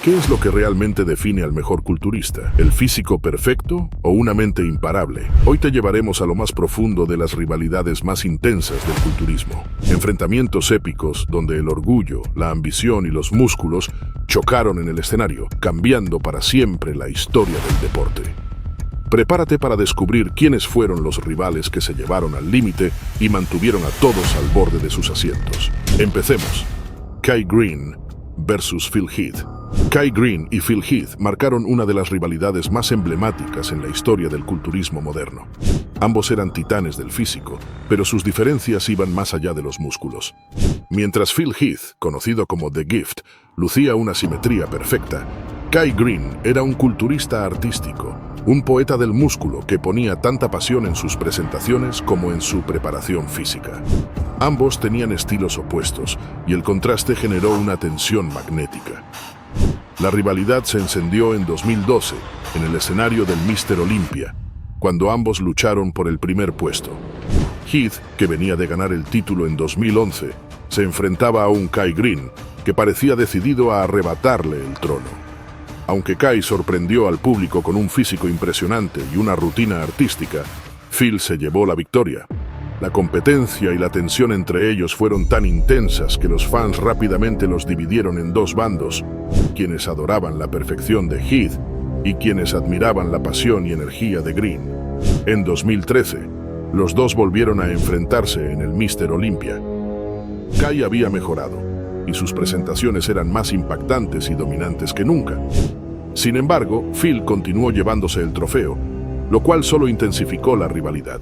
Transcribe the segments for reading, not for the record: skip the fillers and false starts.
¿Qué es lo que realmente define al mejor culturista? ¿El físico perfecto o una mente imparable? Hoy te llevaremos a lo más profundo de las rivalidades más intensas del culturismo. Enfrentamientos épicos donde el orgullo, la ambición y los músculos chocaron en el escenario, cambiando para siempre la historia del deporte. Prepárate para descubrir quiénes fueron los rivales que se llevaron al límite y mantuvieron a todos al borde de sus asientos. Empecemos. Kai Greene versus Phil Heath. Kai Greene y Phil Heath marcaron una de las rivalidades más emblemáticas en la historia del culturismo moderno. Ambos eran titanes del físico, pero sus diferencias iban más allá de los músculos. Mientras Phil Heath, conocido como The Gift, lucía una simetría perfecta, Kai Greene era un culturista artístico, un poeta del músculo que ponía tanta pasión en sus presentaciones como en su preparación física. Ambos tenían estilos opuestos y el contraste generó una tensión magnética. La rivalidad se encendió en 2012, en el escenario del Mr. Olympia, cuando ambos lucharon por el primer puesto. Heath, que venía de ganar el título en 2011, se enfrentaba a un Kai Greene que parecía decidido a arrebatarle el trono. Aunque Kai sorprendió al público con un físico impresionante y una rutina artística, Phil se llevó la victoria. La competencia y la tensión entre ellos fueron tan intensas que los fans rápidamente los dividieron en dos bandos, quienes adoraban la perfección de Heath y quienes admiraban la pasión y energía de Greene. En 2013, los dos volvieron a enfrentarse en el Mr. Olympia. Kai había mejorado, y sus presentaciones eran más impactantes y dominantes que nunca. Sin embargo, Phil continuó llevándose el trofeo, lo cual solo intensificó la rivalidad.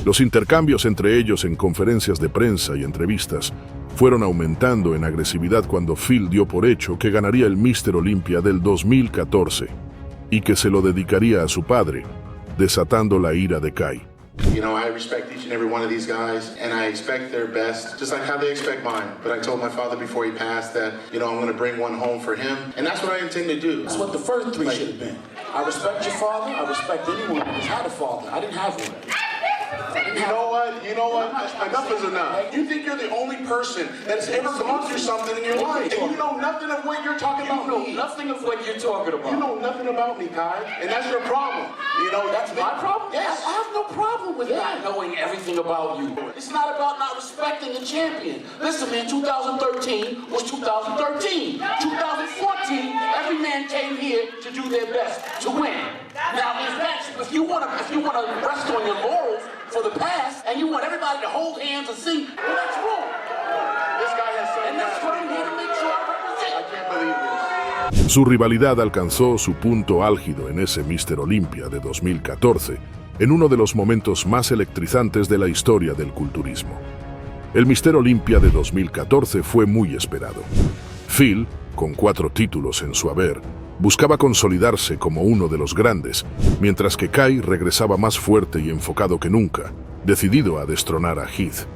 Los intercambios entre ellos en conferencias de prensa y entrevistas fueron aumentando en agresividad cuando Phil dio por hecho que ganaría el Mr. Olympia del 2014 y que se lo dedicaría a su padre, desatando la ira de Kai. You know, I respect each and every one of these guys, and I expect their best, just like how they expect mine. But I told my father before he passed that, you know, I'm going to bring one home for him, and that's what I intend to do. That's what the first three should have been. I respect your father. I respect anyone who's had a father. I didn't have one. You know what? You know what? Enough is enough. You think you're the only person that's ever gone through something in your life, and you know nothing of what you're talking about. You know nothing of what you're talking about. You know nothing about me, Kai, and that's your problem. You know, That's my problem? Yes. I have no problem with not knowing everything about you. It's not about not respecting the champion. Listen, man, 2013 was 2013. 2014, every man came here to do their best, to win. Now, if you want to rest on your laurels for the past, and you want everybody to hold hands and sing, well, that's wrong. This guy has said And that's what I'm here to make sure I represent. I can't believe this. Su rivalidad alcanzó su punto álgido en ese Mr. Olympia de 2014, en uno de los momentos más electrizantes de la historia del culturismo. El Mr. Olympia de 2014 fue muy esperado. Phil, con 4 títulos en su haber, buscaba consolidarse como uno de los grandes, mientras que Kai regresaba más fuerte y enfocado que nunca, decidido a destronar a Heath.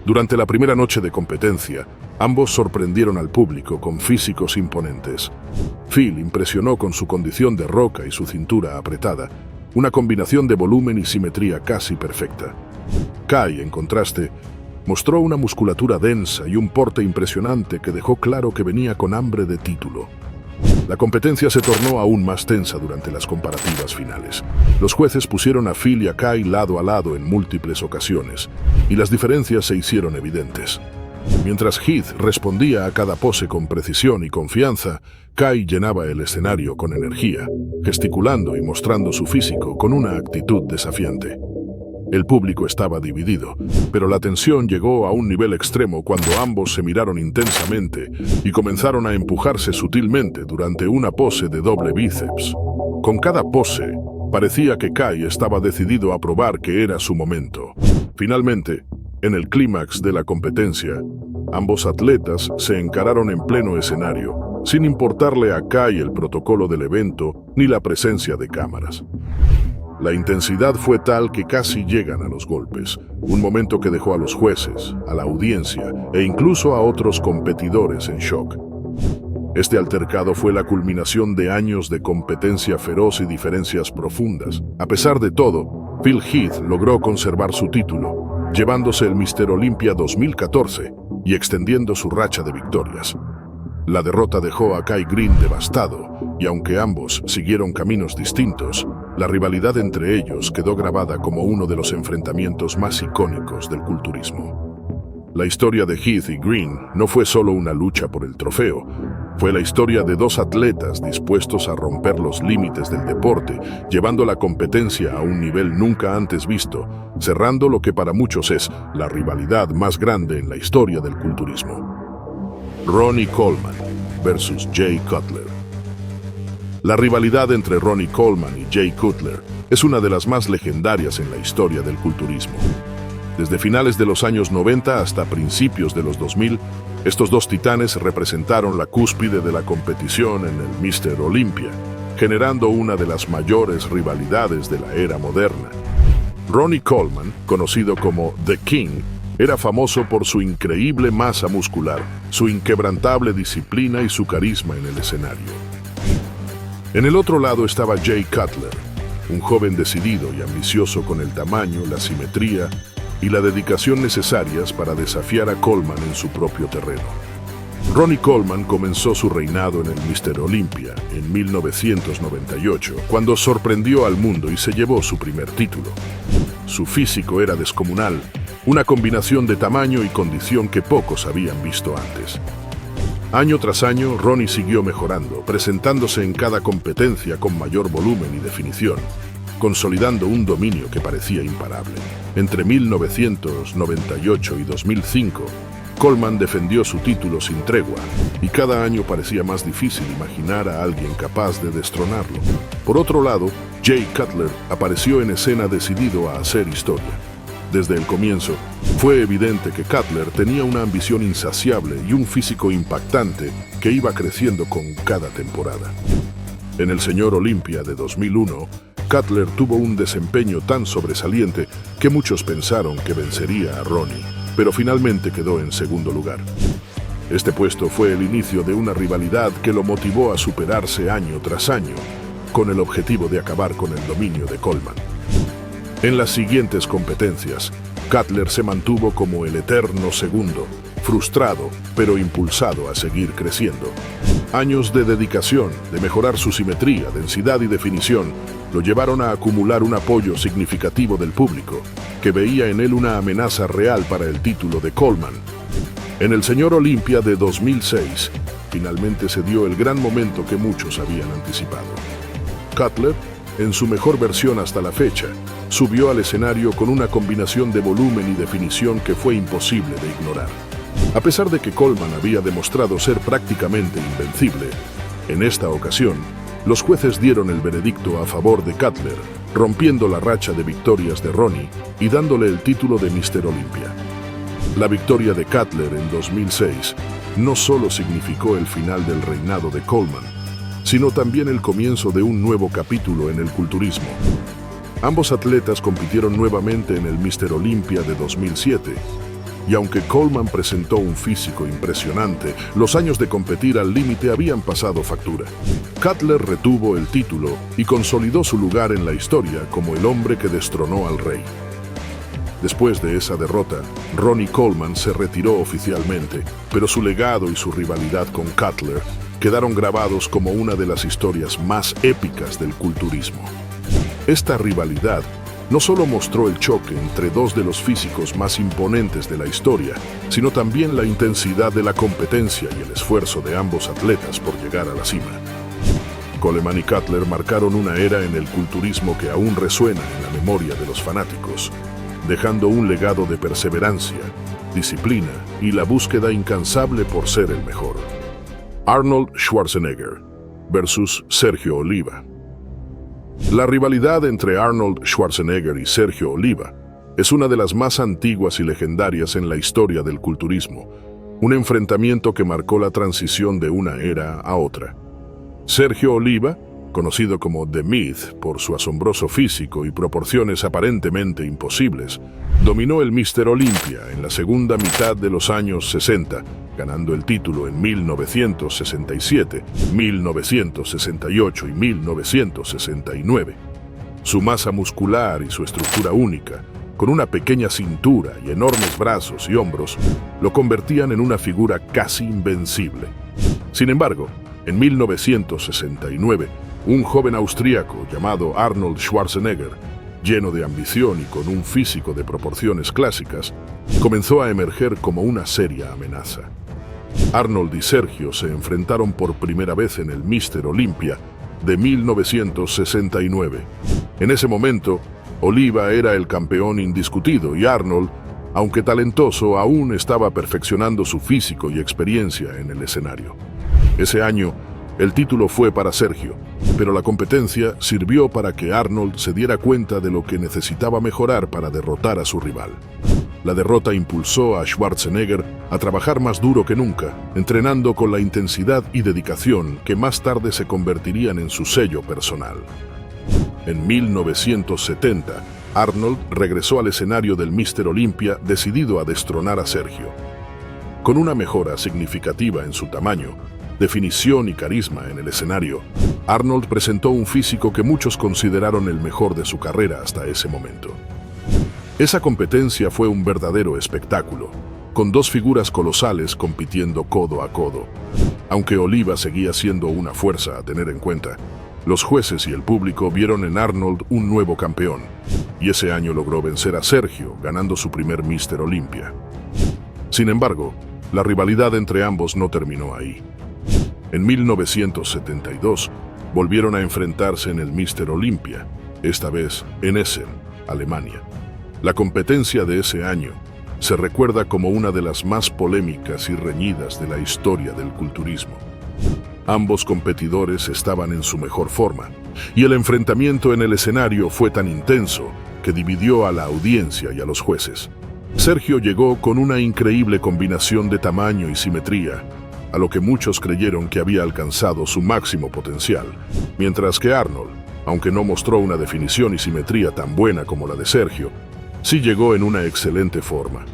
Durante la primera noche de competencia, ambos sorprendieron al público con físicos imponentes. Phil impresionó con su condición de roca y su cintura apretada, una combinación de volumen y simetría casi perfecta. Kai, en contraste, mostró una musculatura densa y un porte impresionante que dejó claro que venía con hambre de título. La competencia se tornó aún más tensa durante las comparativas finales. Los jueces pusieron a Phil y a Kai lado a lado en múltiples ocasiones, y las diferencias se hicieron evidentes. Mientras Heath respondía a cada pose con precisión y confianza, Kai llenaba el escenario con energía, gesticulando y mostrando su físico con una actitud desafiante. El público estaba dividido, pero la tensión llegó a un nivel extremo cuando ambos se miraron intensamente y comenzaron a empujarse sutilmente durante una pose de doble bíceps. Con cada pose, parecía que Kai estaba decidido a probar que era su momento. Finalmente, en el clímax de la competencia, ambos atletas se encararon en pleno escenario, sin importarle a Kai el protocolo del evento ni la presencia de cámaras. La intensidad fue tal que casi llegan a los golpes, un momento que dejó a los jueces, a la audiencia e incluso a otros competidores en shock. Este altercado fue la culminación de años de competencia feroz y diferencias profundas. A pesar de todo, Phil Heath logró conservar su título, llevándose el Mr. Olympia 2014 y extendiendo su racha de victorias. La derrota dejó a Kai Greene devastado, y aunque ambos siguieron caminos distintos, la rivalidad entre ellos quedó grabada como uno de los enfrentamientos más icónicos del culturismo. La historia de Heath y Greene no fue solo una lucha por el trofeo, fue la historia de dos atletas dispuestos a romper los límites del deporte, llevando la competencia a un nivel nunca antes visto, cerrando lo que para muchos es la rivalidad más grande en la historia del culturismo. Ronnie Coleman versus Jay Cutler. La rivalidad entre Ronnie Coleman y Jay Cutler es una de las más legendarias en la historia del culturismo. Desde finales de los años 90 hasta principios de los 2000, estos dos titanes representaron la cúspide de la competición en el Mr. Olympia, generando una de las mayores rivalidades de la era moderna. Ronnie Coleman, conocido como The King, era famoso por su increíble masa muscular, su inquebrantable disciplina y su carisma en el escenario. En el otro lado estaba Jay Cutler, un joven decidido y ambicioso con el tamaño, la simetría y la dedicación necesarias para desafiar a Coleman en su propio terreno. Ronnie Coleman comenzó su reinado en el Mr. Olympia en 1998, cuando sorprendió al mundo y se llevó su primer título. Su físico era descomunal, una combinación de tamaño y condición que pocos habían visto antes. Año tras año, Ronnie siguió mejorando, presentándose en cada competencia con mayor volumen y definición, consolidando un dominio que parecía imparable. Entre 1998 y 2005, Coleman defendió su título sin tregua, y cada año parecía más difícil imaginar a alguien capaz de destronarlo. Por otro lado, Jay Cutler apareció en escena decidido a hacer historia. Desde el comienzo, fue evidente que Cutler tenía una ambición insaciable y un físico impactante que iba creciendo con cada temporada. En el Señor Olympia de 2001, Cutler tuvo un desempeño tan sobresaliente que muchos pensaron que vencería a Ronnie, pero finalmente quedó en segundo lugar. Este puesto fue el inicio de una rivalidad que lo motivó a superarse año tras año, con el objetivo de acabar con el dominio de Coleman. En las siguientes competencias, Cutler se mantuvo como el eterno segundo, frustrado, pero impulsado a seguir creciendo. Años de dedicación, de mejorar su simetría, densidad y definición, lo llevaron a acumular un apoyo significativo del público, que veía en él una amenaza real para el título de Coleman. En el Señor Olympia de 2006, finalmente se dio el gran momento que muchos habían anticipado. Cutler, en su mejor versión hasta la fecha, subió al escenario con una combinación de volumen y definición que fue imposible de ignorar. A pesar de que Coleman había demostrado ser prácticamente invencible, en esta ocasión, los jueces dieron el veredicto a favor de Cutler, rompiendo la racha de victorias de Ronnie y dándole el título de Mr. Olympia. La victoria de Cutler en 2006 no solo significó el final del reinado de Coleman, sino también el comienzo de un nuevo capítulo en el culturismo. Ambos atletas compitieron nuevamente en el Mr. Olympia de 2007, y aunque Coleman presentó un físico impresionante, los años de competir al límite habían pasado factura. Cutler retuvo el título y consolidó su lugar en la historia como el hombre que destronó al rey. Después de esa derrota, Ronnie Coleman se retiró oficialmente, pero su legado y su rivalidad con Cutler quedaron grabados como una de las historias más épicas del culturismo. Esta rivalidad no solo mostró el choque entre dos de los físicos más imponentes de la historia, sino también la intensidad de la competencia y el esfuerzo de ambos atletas por llegar a la cima. Coleman y Cutler marcaron una era en el culturismo que aún resuena en la memoria de los fanáticos, dejando un legado de perseverancia, disciplina y la búsqueda incansable por ser el mejor. Arnold Schwarzenegger versus Sergio Oliva. La rivalidad entre Arnold Schwarzenegger y Sergio Oliva es una de las más antiguas y legendarias en la historia del culturismo, un enfrentamiento que marcó la transición de una era a otra. Sergio Oliva, conocido como The Myth por su asombroso físico y proporciones aparentemente imposibles, dominó el Mr. Olympia en la segunda mitad de los años 60, ganando el título en 1967, 1968 y 1969. Su masa muscular y su estructura única, con una pequeña cintura y enormes brazos y hombros, lo convertían en una figura casi invencible. Sin embargo, en 1969, un joven austríaco llamado Arnold Schwarzenegger, lleno de ambición y con un físico de proporciones clásicas, comenzó a emerger como una seria amenaza. Arnold y Sergio se enfrentaron por primera vez en el Mr. Olympia de 1969. En ese momento, Oliva era el campeón indiscutido y Arnold, aunque talentoso, aún estaba perfeccionando su físico y experiencia en el escenario. Ese año, el título fue para Sergio, pero la competencia sirvió para que Arnold se diera cuenta de lo que necesitaba mejorar para derrotar a su rival. La derrota impulsó a Schwarzenegger a trabajar más duro que nunca, entrenando con la intensidad y dedicación que más tarde se convertirían en su sello personal. En 1970, Arnold regresó al escenario del Mr. Olympia decidido a destronar a Sergio. Con una mejora significativa en su tamaño, definición y carisma en el escenario, Arnold presentó un físico que muchos consideraron el mejor de su carrera hasta ese momento. Esa competencia fue un verdadero espectáculo, con dos figuras colosales compitiendo codo a codo. Aunque Oliva seguía siendo una fuerza a tener en cuenta, los jueces y el público vieron en Arnold un nuevo campeón, y ese año logró vencer a Sergio, ganando su primer Mr. Olympia. Sin embargo, la rivalidad entre ambos no terminó ahí. En 1972, volvieron a enfrentarse en el Mr. Olympia, esta vez en Essen, Alemania. La competencia de ese año se recuerda como una de las más polémicas y reñidas de la historia del culturismo. Ambos competidores estaban en su mejor forma, y el enfrentamiento en el escenario fue tan intenso que dividió a la audiencia y a los jueces. Sergio llegó con una increíble combinación de tamaño y simetría, a lo que muchos creyeron que había alcanzado su máximo potencial, mientras que Arnold, aunque no mostró una definición y simetría tan buena como la de Sergio, sí llegó en una excelente forma.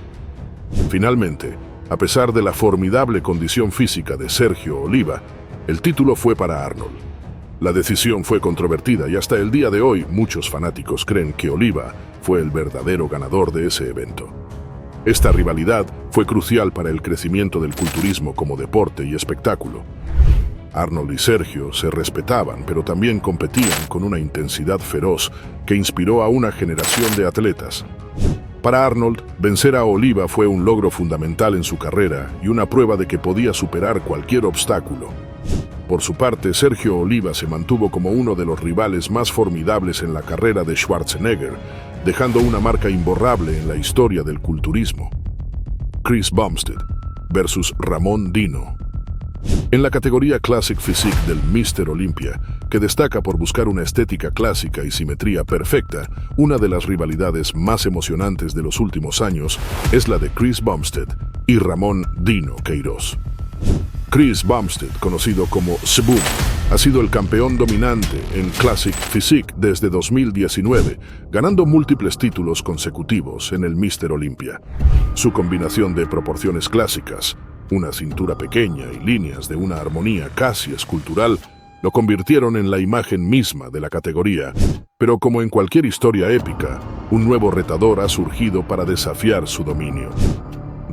Finalmente, a pesar de la formidable condición física de Sergio Oliva, el título fue para Arnold. La decisión fue controvertida y hasta el día de hoy muchos fanáticos creen que Oliva fue el verdadero ganador de ese evento. Esta rivalidad fue crucial para el crecimiento del culturismo como deporte y espectáculo. Arnold y Sergio se respetaban, pero también competían con una intensidad feroz que inspiró a una generación de atletas. Para Arnold, vencer a Oliva fue un logro fundamental en su carrera y una prueba de que podía superar cualquier obstáculo. Por su parte, Sergio Oliva se mantuvo como uno de los rivales más formidables en la carrera de Schwarzenegger, dejando una marca imborrable en la historia del culturismo. Chris Bumstead versus Ramón Dino. En la categoría Classic Physique del Mr. Olympia, que destaca por buscar una estética clásica y simetría perfecta, una de las rivalidades más emocionantes de los últimos años es la de Chris Bumstead y Ramón Dino Queiroz. Chris Bumstead, conocido como Sboom, ha sido el campeón dominante en Classic Physique desde 2019, ganando múltiples títulos consecutivos en el Mr. Olympia. Su combinación de proporciones clásicas, una cintura pequeña y líneas de una armonía casi escultural, lo convirtieron en la imagen misma de la categoría, pero como en cualquier historia épica, un nuevo retador ha surgido para desafiar su dominio.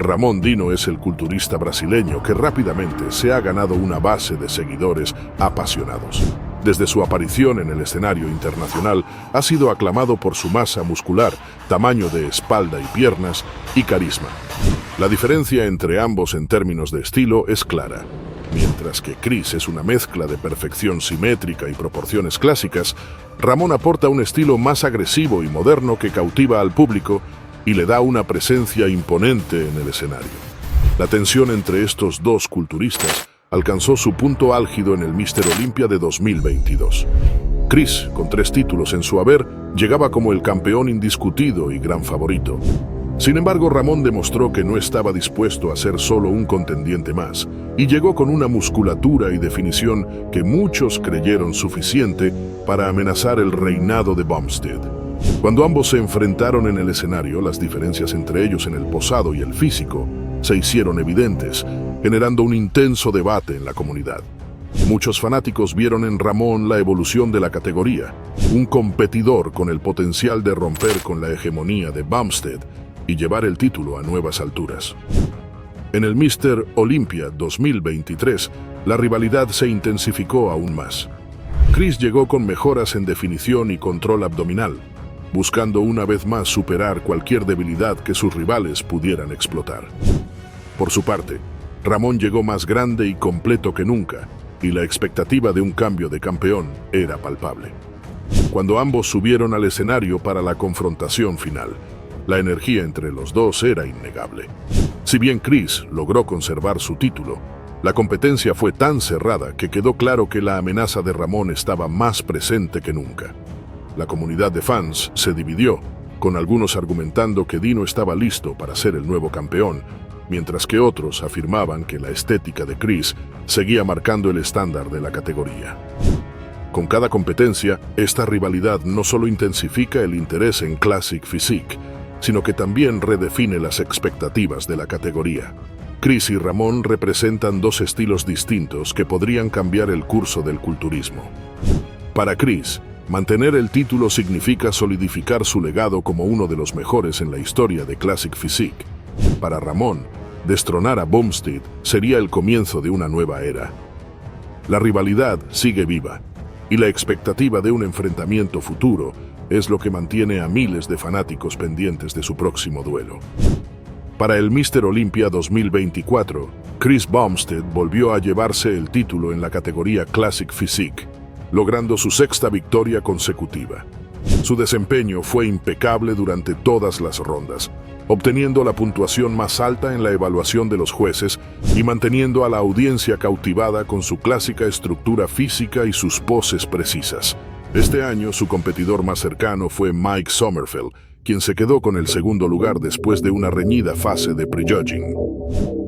Ramón Dino es el culturista brasileño que rápidamente se ha ganado una base de seguidores apasionados. Desde su aparición en el escenario internacional, ha sido aclamado por su masa muscular, tamaño de espalda y piernas y carisma. La diferencia entre ambos en términos de estilo es clara. Mientras que Chris es una mezcla de perfección simétrica y proporciones clásicas, Ramón aporta un estilo más agresivo y moderno que cautiva al público y le da una presencia imponente en el escenario. La tensión entre estos dos culturistas alcanzó su punto álgido en el Mr. Olympia de 2022. Chris, con 3 títulos en su haber, llegaba como el campeón indiscutido y gran favorito. Sin embargo, Ramón demostró que no estaba dispuesto a ser solo un contendiente más, y llegó con una musculatura y definición que muchos creyeron suficiente para amenazar el reinado de Bumstead. Cuando ambos se enfrentaron en el escenario, las diferencias entre ellos en el posado y el físico se hicieron evidentes, generando un intenso debate en la comunidad. Muchos fanáticos vieron en Ramón la evolución de la categoría, un competidor con el potencial de romper con la hegemonía de Bumstead y llevar el título a nuevas alturas. En el Mr. Olympia 2023, la rivalidad se intensificó aún más. Chris llegó con mejoras en definición y control abdominal, buscando una vez más superar cualquier debilidad que sus rivales pudieran explotar. Por su parte, Ramón llegó más grande y completo que nunca, y la expectativa de un cambio de campeón era palpable. Cuando ambos subieron al escenario para la confrontación final, la energía entre los dos era innegable. Si bien Chris logró conservar su título, la competencia fue tan cerrada que quedó claro que la amenaza de Ramón estaba más presente que nunca. La comunidad de fans se dividió, con algunos argumentando que Dino estaba listo para ser el nuevo campeón, mientras que otros afirmaban que la estética de Chris seguía marcando el estándar de la categoría. Con cada competencia, esta rivalidad no solo intensifica el interés en Classic Physique, sino que también redefine las expectativas de la categoría. Chris y Ramón representan dos estilos distintos que podrían cambiar el curso del culturismo. Para Chris, mantener el título significa solidificar su legado como uno de los mejores en la historia de Classic Physique. Para Ramón, destronar a Bumstead sería el comienzo de una nueva era. La rivalidad sigue viva, y la expectativa de un enfrentamiento futuro es lo que mantiene a miles de fanáticos pendientes de su próximo duelo. Para el Mr. Olympia 2024, Chris Bumstead volvió a llevarse el título en la categoría Classic Physique, logrando su sexta victoria consecutiva. Su desempeño fue impecable durante todas las rondas, obteniendo la puntuación más alta en la evaluación de los jueces y manteniendo a la audiencia cautivada con su clásica estructura física y sus poses precisas. Este año, su competidor más cercano fue Mike Sommerfeld, quien se quedó con el segundo lugar después de una reñida fase de prejudging.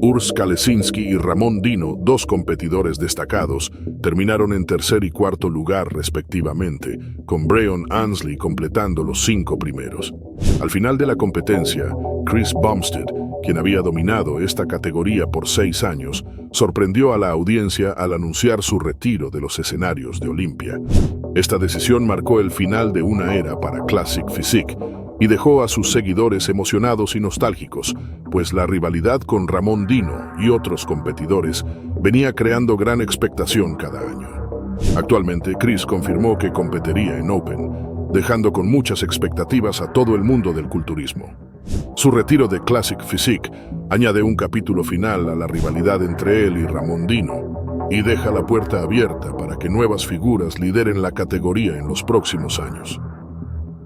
Urs Kalesinski y Ramón Dino, dos competidores destacados, terminaron en tercer y cuarto lugar respectivamente, con Breon Ansley completando los 5 primeros. Al final de la competencia, Chris Bumstead, quien había dominado esta categoría por 6 años, sorprendió a la audiencia al anunciar su retiro de los escenarios de Olympia. Esta decisión marcó el final de una era para Classic Physique y dejó a sus seguidores emocionados y nostálgicos, pues la rivalidad con Ramón Dino y otros competidores venía creando gran expectación cada año. Actualmente, Chris confirmó que competiría en Open, dejando con muchas expectativas a todo el mundo del culturismo. Su retiro de Classic Physique añade un capítulo final a la rivalidad entre él y Ramón Dino y deja la puerta abierta para que nuevas figuras lideren la categoría en los próximos años.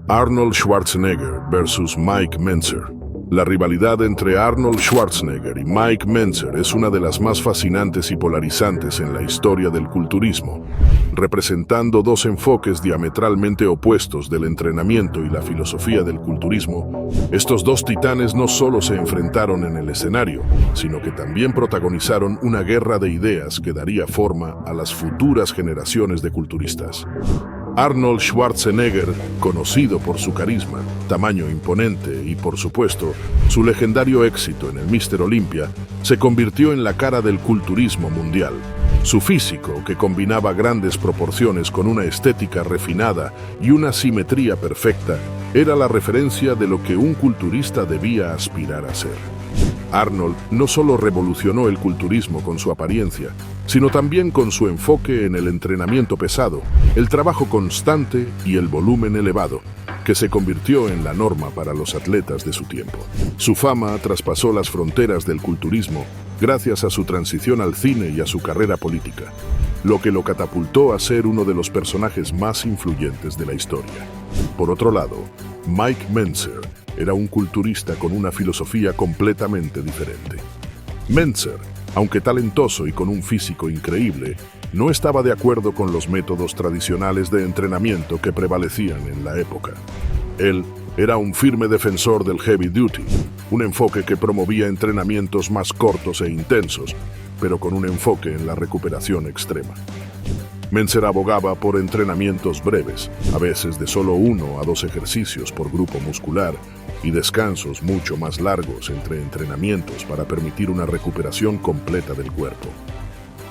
Arnold Schwarzenegger versus Mike Mentzer. La rivalidad entre Arnold Schwarzenegger y Mike Mentzer es una de las más fascinantes y polarizantes en la historia del culturismo, representando dos enfoques diametralmente opuestos del entrenamiento y la filosofía del culturismo. Estos dos titanes no solo se enfrentaron en el escenario, sino que también protagonizaron una guerra de ideas que daría forma a las futuras generaciones de culturistas. Arnold Schwarzenegger, conocido por su carisma, tamaño imponente y, por supuesto, su legendario éxito en el Mr. Olympia, se convirtió en la cara del culturismo mundial. Su físico, que combinaba grandes proporciones con una estética refinada y una simetría perfecta, era la referencia de lo que un culturista debía aspirar a ser. Arnold no solo revolucionó el culturismo con su apariencia, sino también con su enfoque en el entrenamiento pesado, el trabajo constante y el volumen elevado, que se convirtió en la norma para los atletas de su tiempo. Su fama traspasó las fronteras del culturismo gracias a su transición al cine y a su carrera política, lo que lo catapultó a ser uno de los personajes más influyentes de la historia. Por otro lado, Mike Mentzer era un culturista con una filosofía completamente diferente. Mentzer, aunque talentoso y con un físico increíble, no estaba de acuerdo con los métodos tradicionales de entrenamiento que prevalecían en la época. Él era un firme defensor del heavy duty, un enfoque que promovía entrenamientos más cortos e intensos, pero con un enfoque en la recuperación extrema. Mentzer abogaba por entrenamientos breves, a veces de solo 1 a 2 ejercicios por grupo muscular, y descansos mucho más largos entre entrenamientos para permitir una recuperación completa del cuerpo.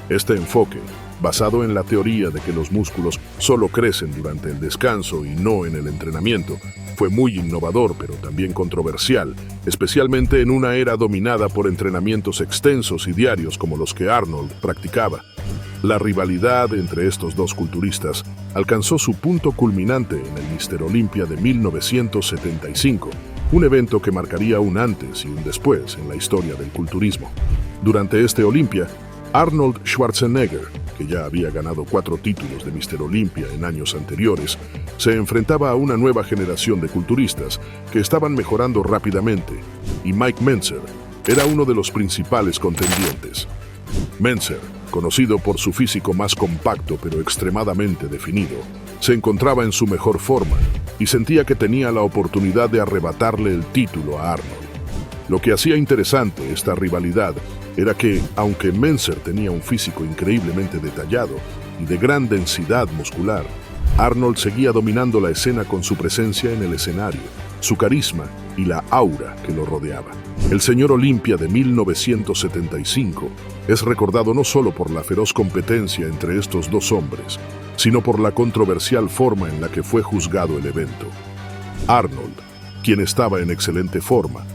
Este enfoque, basado en la teoría de que los músculos solo crecen durante el descanso y no en el entrenamiento, fue muy innovador pero también controversial, especialmente en una era dominada por entrenamientos extensos y diarios como los que Arnold practicaba. La rivalidad entre estos dos culturistas alcanzó su punto culminante en el Mr. Olympia de 1975, un evento que marcaría un antes y un después en la historia del culturismo. Durante este Olympia, Arnold Schwarzenegger, que ya había ganado 4 títulos de Mr. Olympia en años anteriores, se enfrentaba a una nueva generación de culturistas que estaban mejorando rápidamente, y Mike Mentzer era uno de los principales contendientes. Mentzer, conocido por su físico más compacto pero extremadamente definido, se encontraba en su mejor forma y sentía que tenía la oportunidad de arrebatarle el título a Arnold. Lo que hacía interesante esta rivalidad era que, aunque Mentzer tenía un físico increíblemente detallado y de gran densidad muscular, Arnold seguía dominando la escena con su presencia en el escenario, su carisma y la aura que lo rodeaba. El señor Olympia de 1975 es recordado no solo por la feroz competencia entre estos dos hombres, sino por la controversial forma en la que fue juzgado el evento. Arnold, quien estaba en excelente forma,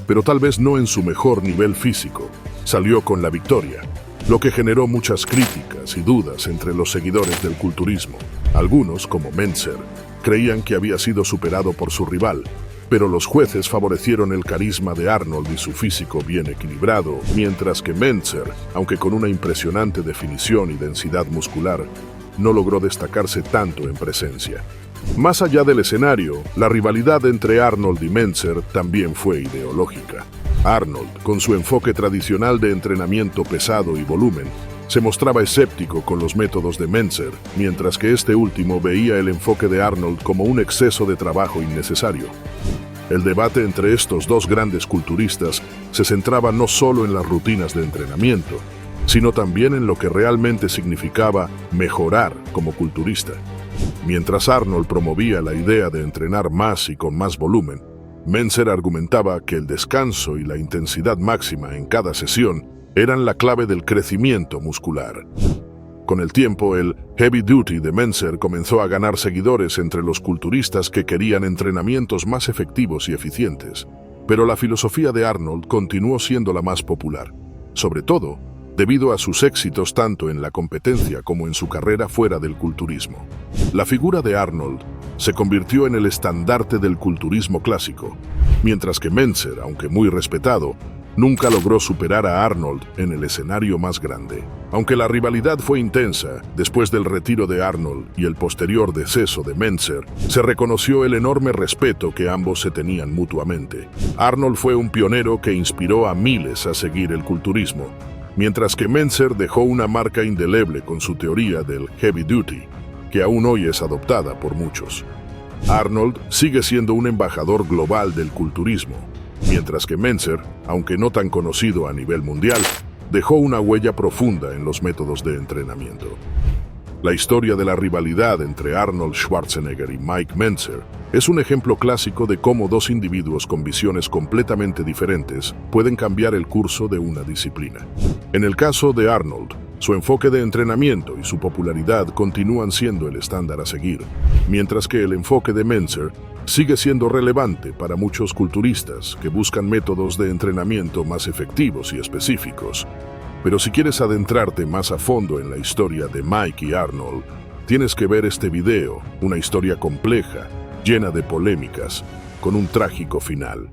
pero tal vez no en su mejor nivel físico, salió con la victoria, lo que generó muchas críticas y dudas entre los seguidores del culturismo. Algunos, como Mentzer, creían que había sido superado por su rival, pero los jueces favorecieron el carisma de Arnold y su físico bien equilibrado, mientras que Mentzer, aunque con una impresionante definición y densidad muscular, no logró destacarse tanto en presencia. Más allá del escenario, la rivalidad entre Arnold y Mentzer también fue ideológica. Arnold, con su enfoque tradicional de entrenamiento pesado y volumen, se mostraba escéptico con los métodos de Mentzer, mientras que este último veía el enfoque de Arnold como un exceso de trabajo innecesario. El debate entre estos dos grandes culturistas se centraba no solo en las rutinas de entrenamiento, sino también en lo que realmente significaba mejorar como culturista. Mientras Arnold promovía la idea de entrenar más y con más volumen, Mentzer argumentaba que el descanso y la intensidad máxima en cada sesión eran la clave del crecimiento muscular. Con el tiempo, el heavy duty de Mentzer comenzó a ganar seguidores entre los culturistas que querían entrenamientos más efectivos y eficientes, pero la filosofía de Arnold continuó siendo la más popular, sobre todo debido a sus éxitos tanto en la competencia como en su carrera fuera del culturismo. La figura de Arnold se convirtió en el estandarte del culturismo clásico, mientras que Mentzer, aunque muy respetado, nunca logró superar a Arnold en el escenario más grande. Aunque la rivalidad fue intensa, después del retiro de Arnold y el posterior deceso de Mentzer, se reconoció el enorme respeto que ambos se tenían mutuamente. Arnold fue un pionero que inspiró a miles a seguir el culturismo, mientras que Mentzer dejó una marca indeleble con su teoría del heavy duty, que aún hoy es adoptada por muchos. Arnold sigue siendo un embajador global del culturismo, mientras que Mentzer, aunque no tan conocido a nivel mundial, dejó una huella profunda en los métodos de entrenamiento. La historia de la rivalidad entre Arnold Schwarzenegger y Mike Mentzer es un ejemplo clásico de cómo dos individuos con visiones completamente diferentes pueden cambiar el curso de una disciplina. En el caso de Arnold, su enfoque de entrenamiento y su popularidad continúan siendo el estándar a seguir, mientras que el enfoque de Mentzer sigue siendo relevante para muchos culturistas que buscan métodos de entrenamiento más efectivos y específicos. Pero si quieres adentrarte más a fondo en la historia de Mike y Arnold, tienes que ver este video, una historia compleja, llena de polémicas, con un trágico final.